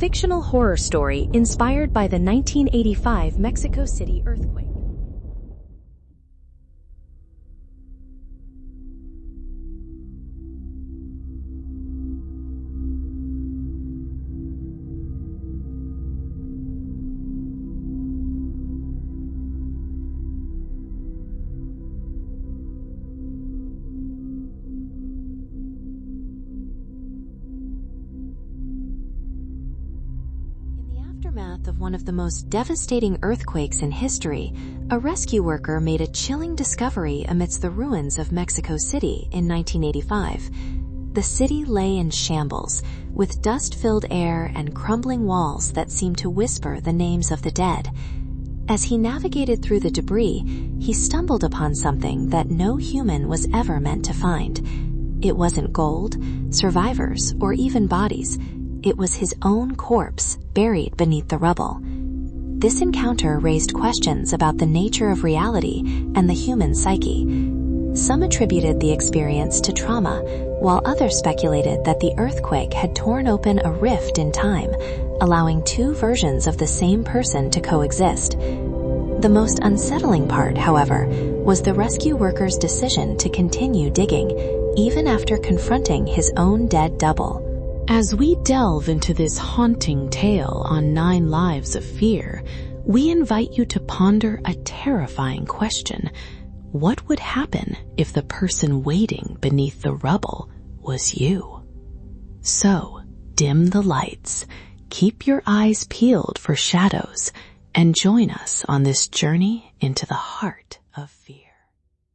fictional horror story inspired by the 1985 Mexico City earthquake. Aftermath of one of the most devastating earthquakes in history, a rescue worker made a chilling discovery amidst the ruins of Mexico City in 1985. The city lay in shambles, with dust-filled air and crumbling walls that seemed to whisper the names of the dead. As he navigated through the debris, he stumbled upon something that no human was ever meant to find. It wasn't gold, survivors, or even bodies. It was his own corpse, buried beneath the rubble. This encounter raised questions about the nature of reality and the human psyche. Some attributed the experience to trauma, while others speculated that the earthquake had torn open a rift in time, allowing two versions of the same person to coexist. The most unsettling part, however, was the rescue worker's decision to continue digging, even after confronting his own dead double. As we delve into this haunting tale on 9 Lives of Fear, we invite you to ponder a terrifying question. What would happen if the person waiting beneath the rubble was you? So, dim the lights, keep your eyes peeled for shadows, and join us on this journey into the heart of fear.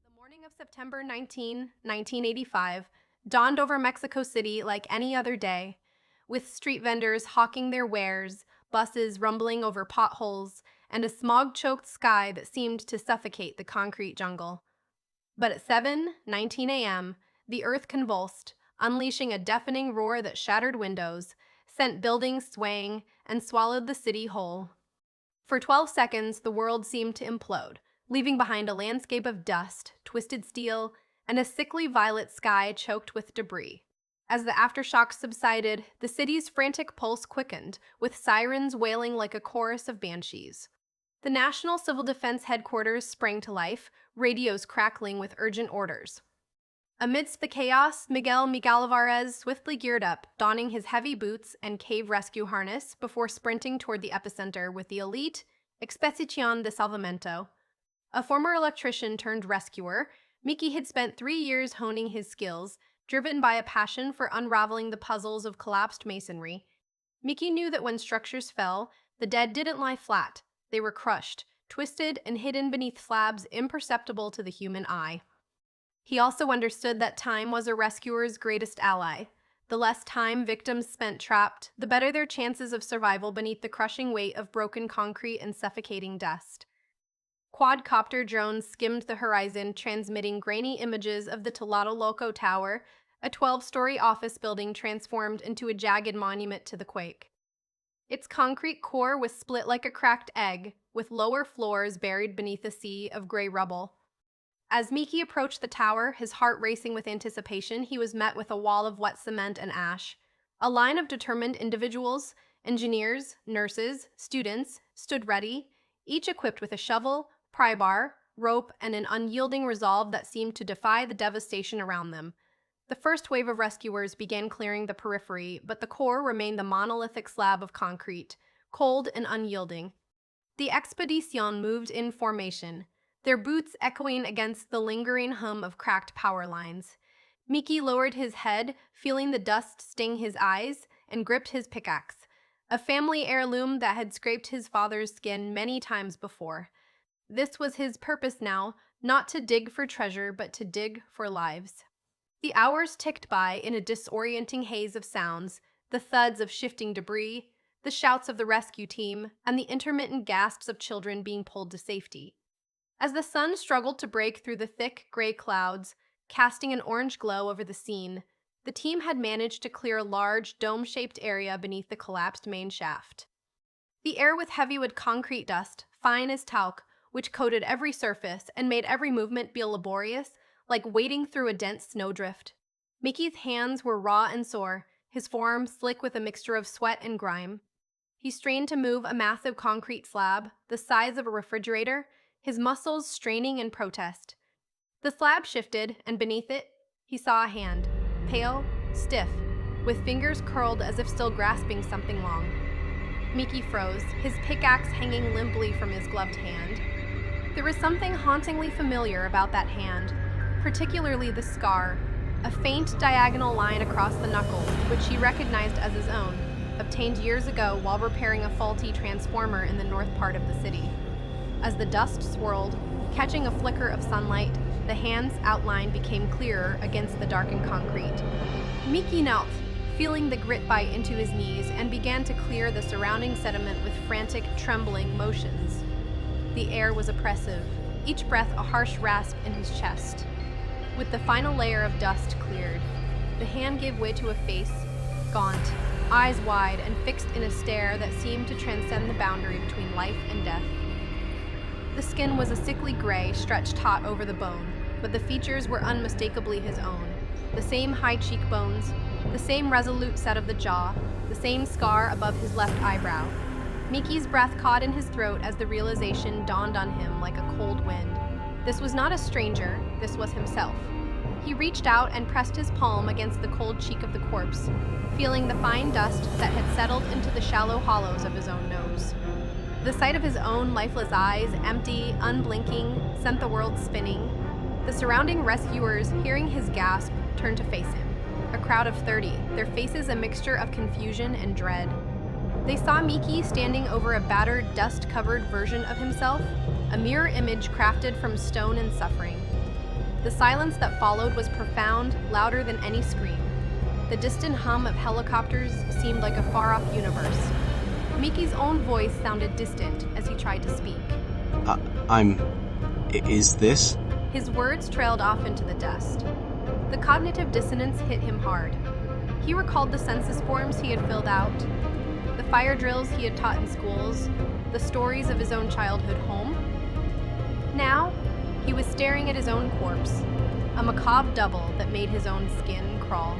The morning of September 19, 1985, dawned over Mexico City like any other day, with street vendors hawking their wares, buses rumbling over potholes, and a smog-choked sky that seemed to suffocate the concrete jungle. But at 7:19 a.m., the earth convulsed, unleashing a deafening roar that shattered windows, sent buildings swaying, and swallowed the city whole. For 12 seconds, the world seemed to implode, leaving behind a landscape of dust, twisted steel, and a sickly violet sky choked with debris. As the aftershocks subsided, the city's frantic pulse quickened, with sirens wailing like a chorus of banshees. The National Civil Defense Headquarters sprang to life, radios crackling with urgent orders. Amidst the chaos, Miki Álvarez swiftly geared up, donning his heavy boots and cave rescue harness before sprinting toward the epicenter with the elite Expedición de Salvamento. A former electrician turned rescuer, Miki had spent 3 years honing his skills, driven by a passion for unraveling the puzzles of collapsed masonry. Miki knew that when structures fell, the dead didn't lie flat. They were crushed, twisted, and hidden beneath slabs imperceptible to the human eye. He also understood that time was a rescuer's greatest ally. The less time victims spent trapped, the better their chances of survival beneath the crushing weight of broken concrete and suffocating dust. Quadcopter drones skimmed the horizon, transmitting grainy images of the Tlatelolco Tower, a 12-story office building transformed into a jagged monument to the quake. Its concrete core was split like a cracked egg, with lower floors buried beneath a sea of gray rubble. As Miki approached the tower, his heart racing with anticipation, he was met with a wall of wet cement and ash. A line of determined individuals, engineers, nurses, students, stood ready, each equipped with a shovel, pry bar, rope, and an unyielding resolve that seemed to defy the devastation around them. The first wave of rescuers began clearing the periphery, but the core remained the monolithic slab of concrete, cold and unyielding. The expedition moved in formation, their boots echoing against the lingering hum of cracked power lines. Miki lowered his head, feeling the dust sting his eyes, and gripped his pickaxe, a family heirloom that had scraped his father's skin many times before. This was his purpose now, not to dig for treasure, but to dig for lives. The hours ticked by in a disorienting haze of sounds, the thuds of shifting debris, the shouts of the rescue team, and the intermittent gasps of children being pulled to safety. As the sun struggled to break through the thick, gray clouds, casting an orange glow over the scene, the team had managed to clear a large, dome-shaped area beneath the collapsed main shaft. The air was heavy with concrete dust, fine as talc, which coated every surface and made every movement feel laborious, like wading through a dense snowdrift. Miki's hands were raw and sore, his forearms slick with a mixture of sweat and grime. He strained to move a massive concrete slab, the size of a refrigerator, his muscles straining in protest. The slab shifted, and beneath it, he saw a hand, pale, stiff, with fingers curled as if still grasping something long. Miki froze, his pickaxe hanging limply from his gloved hand. There was something hauntingly familiar about that hand, particularly the scar, a faint diagonal line across the knuckles, which he recognized as his own, obtained years ago while repairing a faulty transformer in the north part of the city. As the dust swirled, catching a flicker of sunlight, the hand's outline became clearer against the darkened concrete. Miki knelt, feeling the grit bite into his knees, and began to clear the surrounding sediment with frantic, trembling motions. The air was oppressive, each breath a harsh rasp in his chest. With the final layer of dust cleared, the hand gave way to a face, gaunt, eyes wide and fixed in a stare that seemed to transcend the boundary between life and death. The skin was a sickly gray, stretched taut over the bone, but the features were unmistakably his own. The same high cheekbones, the same resolute set of the jaw, the same scar above his left eyebrow. Miki's breath caught in his throat as the realization dawned on him like a cold wind. This was not a stranger, this was himself. He reached out and pressed his palm against the cold cheek of the corpse, feeling the fine dust that had settled into the shallow hollows of his own nose. The sight of his own lifeless eyes, empty, unblinking, sent the world spinning. The surrounding rescuers, hearing his gasp, turned to face him. A crowd of 30, their faces a mixture of confusion and dread. They saw Miki standing over a battered, dust-covered version of himself, a mirror image crafted from stone and suffering. The silence that followed was profound, louder than any scream. The distant hum of helicopters seemed like a far-off universe. Miki's own voice sounded distant as he tried to speak. Is this? His words trailed off into the dust. The cognitive dissonance hit him hard. He recalled the census forms he had filled out, the fire drills he had taught in schools, the stories of his own childhood home. Now, he was staring at his own corpse, a macabre double that made his own skin crawl.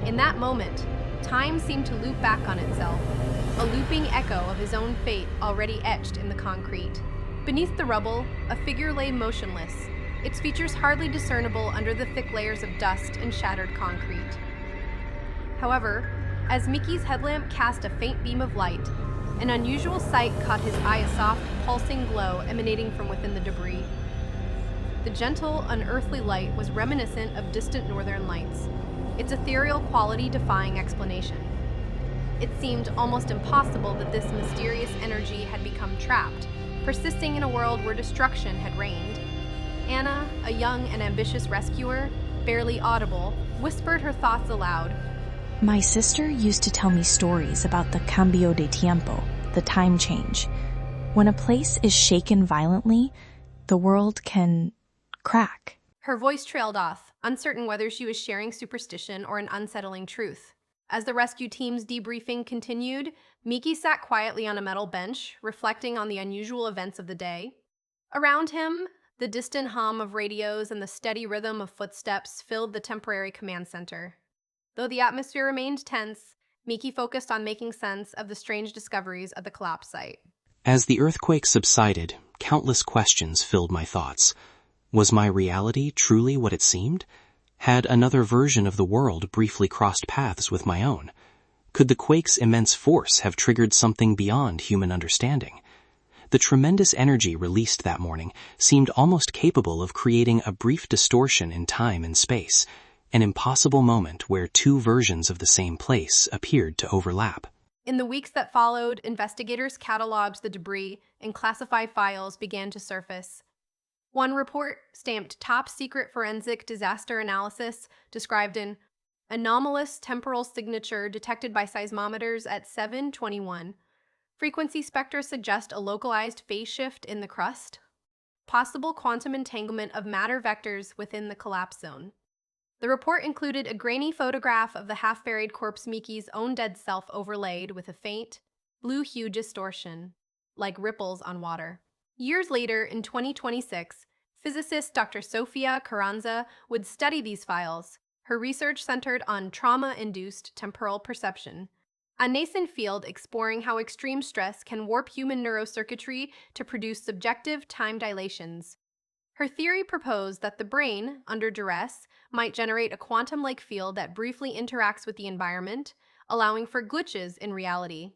In that moment, time seemed to loop back on itself, a looping echo of his own fate already etched in the concrete. Beneath the rubble, a figure lay motionless, its features hardly discernible under the thick layers of dust and shattered concrete. However, as Miki's headlamp cast a faint beam of light, an unusual sight caught his eye, a soft, pulsing glow emanating from within the debris. The gentle, unearthly light was reminiscent of distant northern lights, its ethereal quality defying explanation. It seemed almost impossible that this mysterious energy had become trapped, persisting in a world where destruction had reigned. Anna, a young and ambitious rescuer, barely audible, whispered her thoughts aloud. My sister used to tell me stories about the cambio de tiempo, the time change. When a place is shaken violently, the world can crack. Her voice trailed off, uncertain whether she was sharing superstition or an unsettling truth. As the rescue team's debriefing continued, Miki sat quietly on a metal bench, reflecting on the unusual events of the day. Around him, the distant hum of radios and the steady rhythm of footsteps filled the temporary command center. Though the atmosphere remained tense, Miki focused on making sense of the strange discoveries at the collapse site. As the earthquake subsided, countless questions filled my thoughts. Was my reality truly what it seemed? Had another version of the world briefly crossed paths with my own? Could the quake's immense force have triggered something beyond human understanding? The tremendous energy released that morning seemed almost capable of creating a brief distortion in time and space, an impossible moment where two versions of the same place appeared to overlap. In the weeks that followed, investigators cataloged the debris and classified files began to surface. One report, stamped Top Secret Forensic Disaster Analysis, described an anomalous temporal signature detected by seismometers at 7:21. Frequency spectra suggest a localized phase shift in the crust. Possible quantum entanglement of matter vectors within the collapse zone. The report included a grainy photograph of the half-buried corpse Miki's own dead self overlaid with a faint, blue-hue distortion, like ripples on water. Years later, in 2026, physicist Dr. Sofia Carranza would study these files. Her research centered on trauma-induced temporal perception, a nascent field exploring how extreme stress can warp human neurocircuitry to produce subjective time dilations. Her theory proposed that the brain, under duress, might generate a quantum-like field that briefly interacts with the environment, allowing for glitches in reality.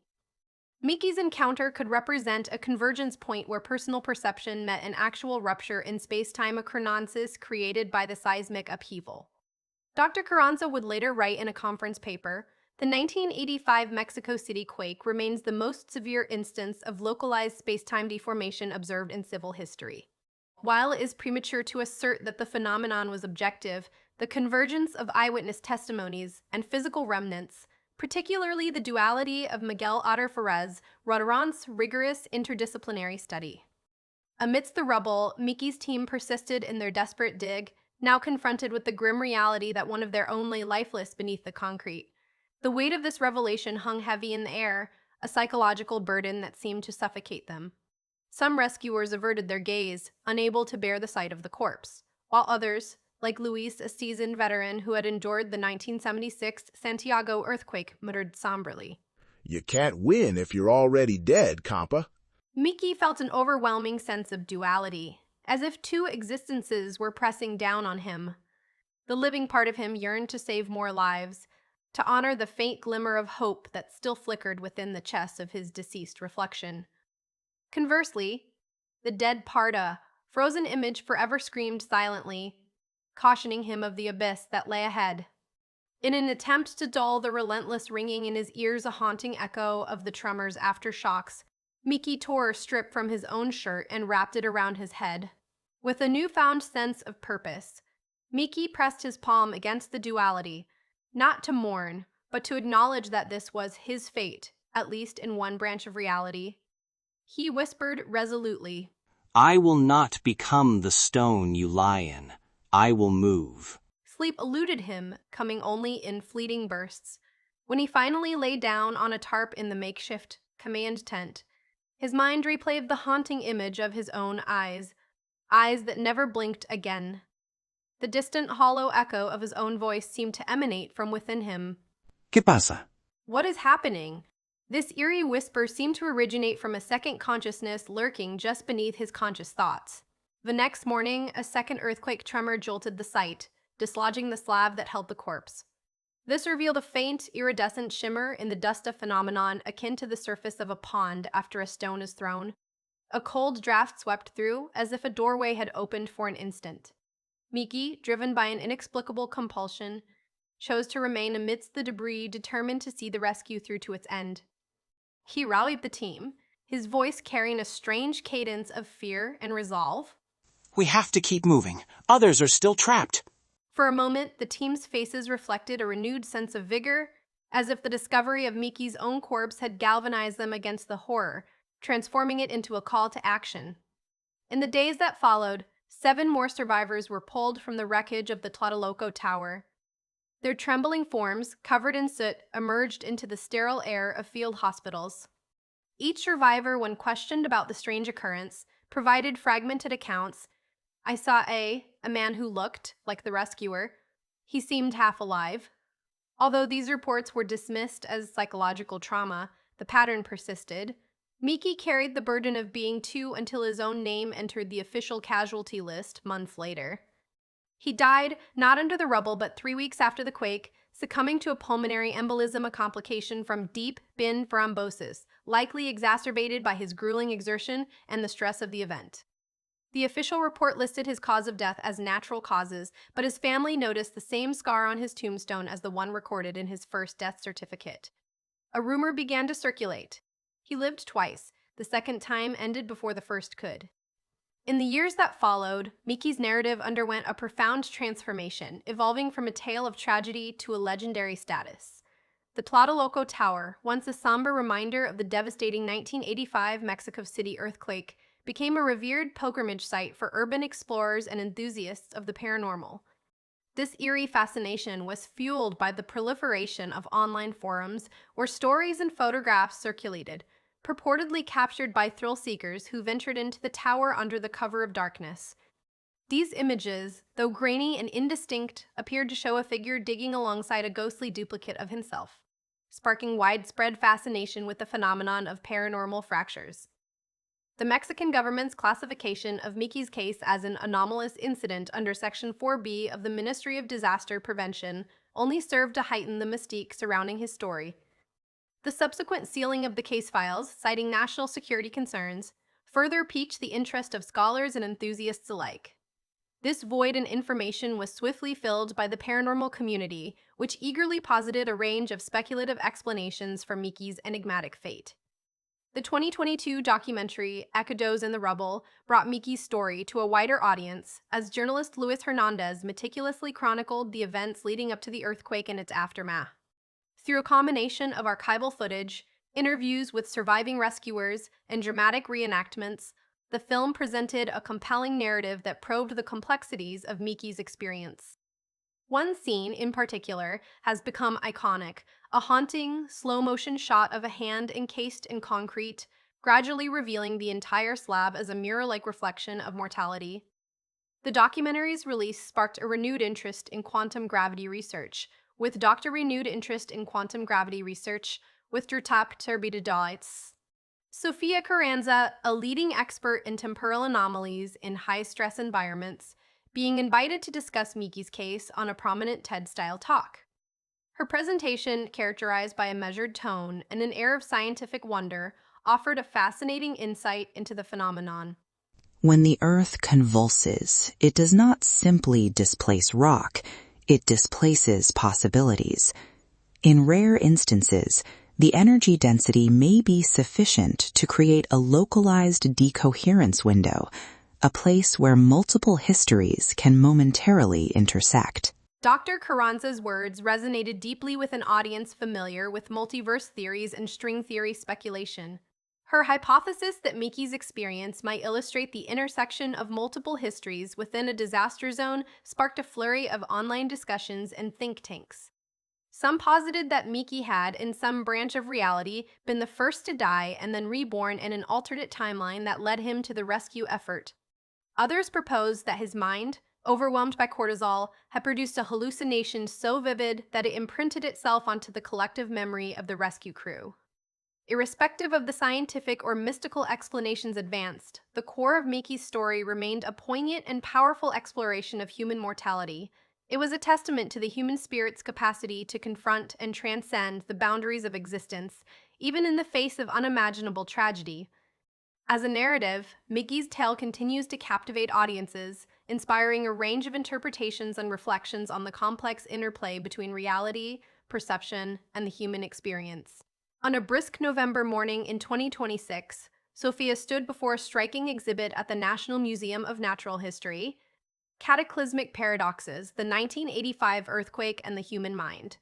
Miki's encounter could represent a convergence point where personal perception met an actual rupture in space-time, a chronosis created by the seismic upheaval. Dr. Carranza would later write in a conference paper, the 1985 Mexico City quake remains the most severe instance of localized space-time deformation observed in civil history. While it is premature to assert that the phenomenon was objective, the convergence of eyewitness testimonies and physical remnants, particularly the duality of Miguel Álvarez, warrants rigorous interdisciplinary study. Amidst the rubble, Miki's team persisted in their desperate dig, now confronted with the grim reality that one of their own lay lifeless beneath the concrete. The weight of this revelation hung heavy in the air, a psychological burden that seemed to suffocate them. Some rescuers averted their gaze, unable to bear the sight of the corpse, while others, like Luis, a seasoned veteran who had endured the 1976 Santiago earthquake, muttered somberly, "You can't win if you're already dead, compa." Miki felt an overwhelming sense of duality, as if two existences were pressing down on him. The living part of him yearned to save more lives, to honor the faint glimmer of hope that still flickered within the chest of his deceased reflection. Conversely, the dead part, a frozen image, forever screamed silently, cautioning him of the abyss that lay ahead. In an attempt to dull the relentless ringing in his ears, a haunting echo of the tremor's aftershocks, Miki tore a strip from his own shirt and wrapped it around his head. With a newfound sense of purpose, Miki pressed his palm against the duality, not to mourn, but to acknowledge that this was his fate, at least in one branch of reality. He whispered resolutely, "I will not become the stone you lie in. I will move." Sleep eluded him, coming only in fleeting bursts. When he finally lay down on a tarp in the makeshift command tent, his mind replayed the haunting image of his own eyes that never blinked again. The distant hollow echo of his own voice seemed to emanate from within him. ¿Qué pasa? What is happening? This eerie whisper seemed to originate from a second consciousness lurking just beneath his conscious thoughts. The next morning, a second earthquake tremor jolted the site, dislodging the slab that held the corpse. This revealed a faint, iridescent shimmer in the dust, a phenomenon akin to the surface of a pond after a stone is thrown. A cold draft swept through, as if a doorway had opened for an instant. Miki, driven by an inexplicable compulsion, chose to remain amidst the debris, determined to see the rescue through to its end. He rallied the team, his voice carrying a strange cadence of fear and resolve. "We have to keep moving. Others are still trapped." For a moment, the team's faces reflected a renewed sense of vigor, as if the discovery of Miki's own corpse had galvanized them against the horror, transforming it into a call to action. In the days that followed, 7 more survivors were pulled from the wreckage of the Tlatelolco Tower. Their trembling forms, covered in soot, emerged into the sterile air of field hospitals. Each survivor, when questioned about the strange occurrence, provided fragmented accounts. "I saw a man who looked like the rescuer. He seemed half alive." Although these reports were dismissed as psychological trauma, the pattern persisted. Miki carried the burden of being two until his own name entered the official casualty list months later. He died not under the rubble, but 3 weeks after the quake, succumbing to a pulmonary embolism, a complication from deep vein thrombosis, likely exacerbated by his grueling exertion and the stress of the event. The official report listed his cause of death as natural causes, but his family noticed the same scar on his tombstone as the one recorded in his first death certificate. A rumor began to circulate. He lived twice. The second time ended before the first could. In the years that followed, Miki's narrative underwent a profound transformation, evolving from a tale of tragedy to a legendary status. The Tlatelolco Tower, once a somber reminder of the devastating 1985 Mexico City earthquake, became a revered pilgrimage site for urban explorers and enthusiasts of the paranormal. This eerie fascination was fueled by the proliferation of online forums where stories and photographs circulated, purportedly captured by thrill seekers who ventured into the tower under the cover of darkness. These images, though grainy and indistinct, appeared to show a figure digging alongside a ghostly duplicate of himself. sparking widespread fascination with the phenomenon of paranormal fractures. The Mexican government's classification of Miki's case as an anomalous incident under Section 4B of the Ministry of Disaster Prevention only served to heighten the mystique surrounding his story. The subsequent sealing of the case files, citing national security concerns, further piqued the interest of scholars and enthusiasts alike. This void in information was swiftly filled by the paranormal community, which eagerly posited a range of speculative explanations for Miki's enigmatic fate. The 2022 documentary Echoes in the Rubble brought Miki's story to a wider audience as journalist Luis Hernandez meticulously chronicled the events leading up to the earthquake and its aftermath. Through a combination of archival footage, interviews with surviving rescuers, and dramatic reenactments, the film presented a compelling narrative that probed the complexities of Miki's experience. One scene, in particular, has become iconic, a haunting, slow-motion shot of a hand encased in concrete, gradually revealing the entire slab as a mirror-like reflection of mortality. The documentary's release sparked a renewed interest in quantum gravity research, with Tlatelolco Sofia Carranza, a leading expert in temporal anomalies in high-stress environments, being invited to discuss Miki's case on a prominent TED-style talk. Her presentation, characterized by a measured tone and an air of scientific wonder, offered a fascinating insight into the phenomenon. When the Earth convulses, it does not simply displace rock, it displaces possibilities. In rare instances, the energy density may be sufficient to create a localized decoherence window, a place where multiple histories can momentarily intersect. Dr. Carranza's words resonated deeply with an audience familiar with multiverse theories and string theory speculation. Her hypothesis that Miki's experience might illustrate the intersection of multiple histories within a disaster zone sparked a flurry of online discussions and think tanks. Some posited that Miki had, in some branch of reality, been the first to die and then reborn in an alternate timeline that led him to the rescue effort. Others proposed that his mind, overwhelmed by cortisol, had produced a hallucination so vivid that it imprinted itself onto the collective memory of the rescue crew. Irrespective of the scientific or mystical explanations advanced, the core of Miki's story remained a poignant and powerful exploration of human mortality. It was a testament to the human spirit's capacity to confront and transcend the boundaries of existence, even in the face of unimaginable tragedy. As a narrative, Miki's tale continues to captivate audiences, inspiring a range of interpretations and reflections on the complex interplay between reality, perception, and the human experience. On a brisk November morning in 2026, Sofia stood before a striking exhibit at the National Museum of Natural History, Cataclysmic Paradoxes, the 1985 Earthquake and the Human Mind.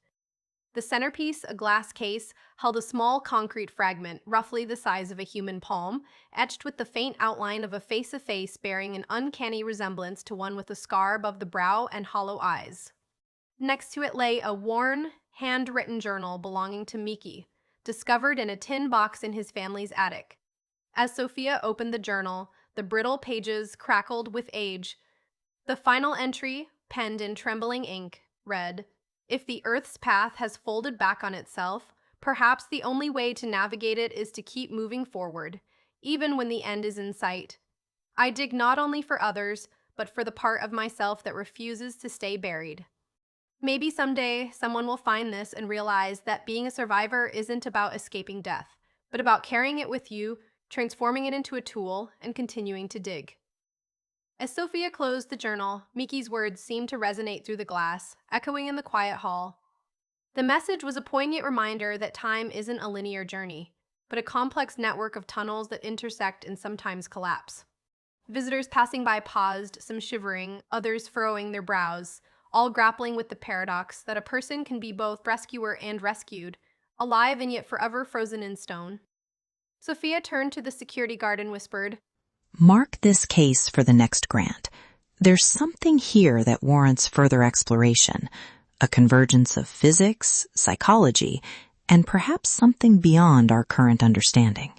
The centerpiece, a glass case, held a small concrete fragment, roughly the size of a human palm, etched with the faint outline of a face bearing an uncanny resemblance to one with a scar above the brow and hollow eyes. Next to it lay a worn, handwritten journal belonging to Miki, discovered in a tin box in his family's attic. As Sofia opened the journal, the brittle pages crackled with age. The final entry, penned in trembling ink, read, "If the Earth's path has folded back on itself, perhaps the only way to navigate it is to keep moving forward, even when the end is in sight. I dig not only for others, but for the part of myself that refuses to stay buried." Maybe someday someone will find this and realize that being a survivor isn't about escaping death, but about carrying it with you, transforming it into a tool, and continuing to dig. As Sofia closed the journal, Miki's words seemed to resonate through the glass, echoing in the quiet hall. The message was a poignant reminder that time isn't a linear journey, but a complex network of tunnels that intersect and sometimes collapse. Visitors passing by paused, some shivering, others furrowing their brows, all grappling with the paradox that a person can be both rescuer and rescued, alive and yet forever frozen in stone. Sofia turned to the security guard and whispered, Mark this case for the next grant. There's something here that warrants further exploration, a convergence of physics, psychology, and perhaps something beyond our current understanding.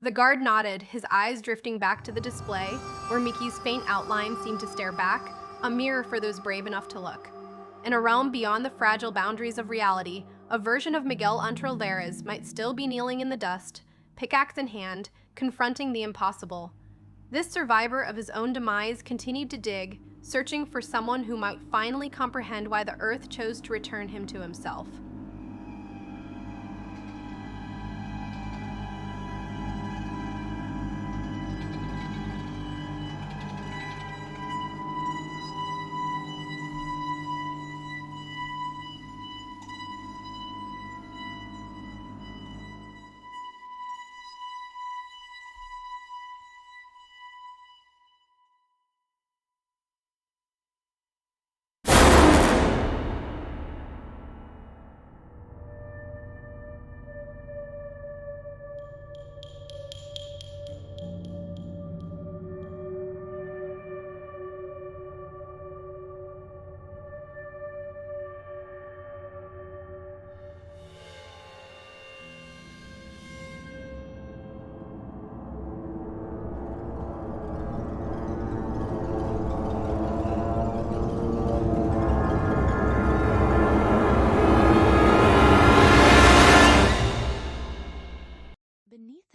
The guard nodded, his eyes drifting back to the display, where Miki's faint outline seemed to stare back, a mirror for those brave enough to look. In a realm beyond the fragile boundaries of reality, a version of Miguel Álvarez might still be kneeling in the dust, pickaxe in hand, confronting the impossible. This survivor of his own demise continued to dig, searching for someone who might finally comprehend why the earth chose to return him to himself.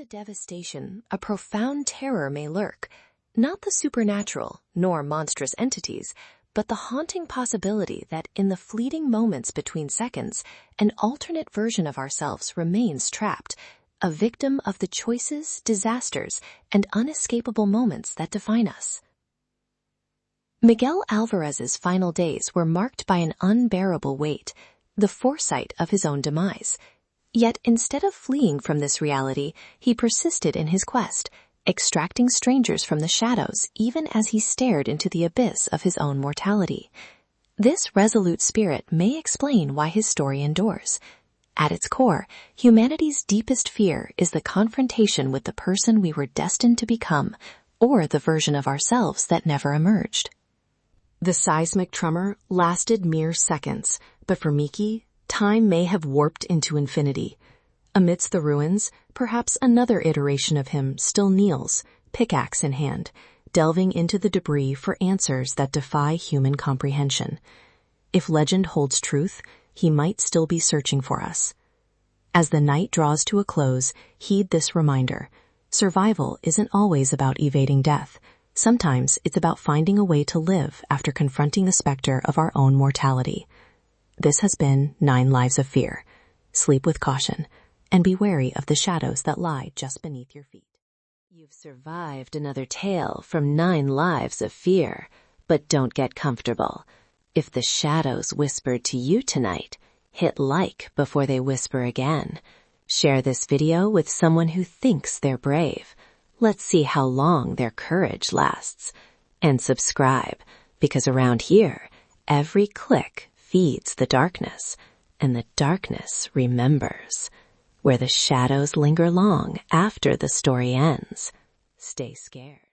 Devastation, a profound terror may lurk, not the supernatural nor monstrous entities, but the haunting possibility that in the fleeting moments between seconds, an alternate version of ourselves remains trapped, a victim of the choices, disasters, and unescapable moments that define us. Miguel Álvarez's final days were marked by an unbearable weight, the foresight of his own demise. Yet instead of fleeing from this reality, he persisted in his quest, extracting strangers from the shadows even as he stared into the abyss of his own mortality. This resolute spirit may explain why his story endures. At its core, humanity's deepest fear is the confrontation with the person we were destined to become, or the version of ourselves that never emerged. The seismic tremor lasted mere seconds, but for Miki, time may have warped into infinity. Amidst the ruins, perhaps another iteration of him still kneels, pickaxe in hand, delving into the debris for answers that defy human comprehension. If legend holds truth, he might still be searching for us. As the night draws to a close, heed this reminder. Survival isn't always about evading death. Sometimes it's about finding a way to live after confronting the specter of our own mortality. This has been 9 Lives of Fear. Sleep with caution, and be wary of the shadows that lie just beneath your feet. You've survived another tale from 9 Lives of Fear, but don't get comfortable. If the shadows whispered to you tonight, hit like before they whisper again. Share this video with someone who thinks they're brave. Let's see how long their courage lasts. And subscribe, because around here, every click feeds the darkness, and the darkness remembers. Where the shadows linger long after the story ends. Stay scared.